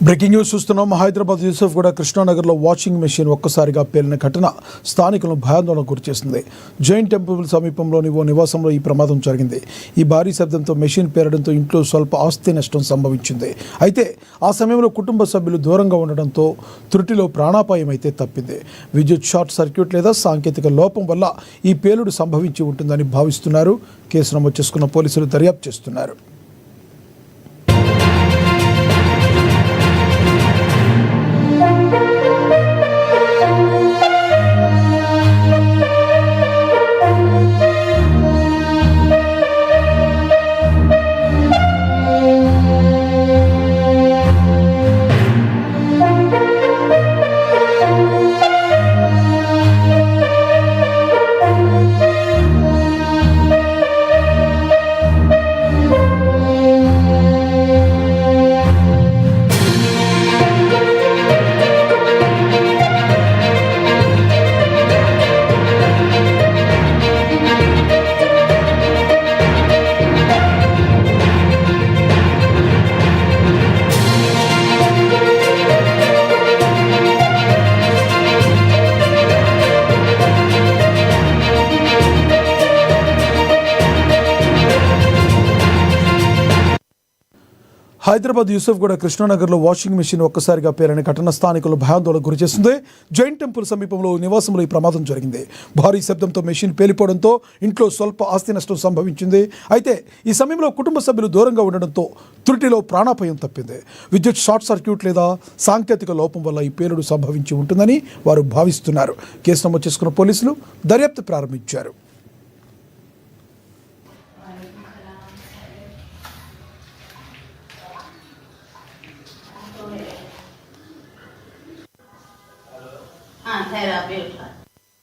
Breaking news చూస్తున్నాం. Hyderabad Yousufguda కృష్ణానగర్లో washing machine ఒక్కసారిగా పేలిన ఘటన స్థానికులను భయాందోళనకు గురిచేసింది. జైన్ టెంపుల్ సమీపంలోని ఓ నివాసంలో ఈ ప్రమాదం జరిగింది. ఈ భారీ శబ్దంతో మెషిన్ పేలడంతో ఇంట్లో స్వల్ప ఆస్తి నష్టం సంభవించింది. అయితే ఆ సమయంలో కుటుంబ సభ్యులు దూరంగా ఉండడంతో త్రుటిలో ప్రాణాపాయం అయితే తప్పింది. విద్యుత్ షార్ట్ సర్క్యూట్ లేదా సాంకేతిక లోపం వల్ల ఈ పేలుడు సంభవించి ఉంటుందని భావిస్తున్నారు. కేసు నమోదు చేసుకున్న పోలీసులు దర్యాప్తు చేస్తున్నారు. హైదరాబాద్ యూసఫ్గూడ కృష్ణానగర్లో వాషింగ్ మెషిన్ ఒక్కసారిగా పేలిన ఘటన స్థానికులు భయాందోళనకు గురిచేస్తుంది. జైన్ టెంపుల్ సమీపంలో నివాసంలో ఈ ప్రమాదం జరిగింది. భారీ శబ్దంతో మెషిన్ పేలిపోవడంతో ఇంట్లో స్వల్ప ఆస్తి నష్టం సంభవించింది. అయితే ఈ సమయంలో కుటుంబ సభ్యులు దూరంగా ఉండడంతో త్రుటిలో ప్రాణాపాయం తప్పింది. విద్యుత్ షార్ట్ సర్క్యూట్ లేదా సాంకేతిక లోపం వల్ల ఈ పేలుడు సంభవించి ఉంటుందని వారు భావిస్తున్నారు. కేసు నమోదు చేసుకున్న పోలీసులు దర్యాప్తు ప్రారంభించారు. थेरापी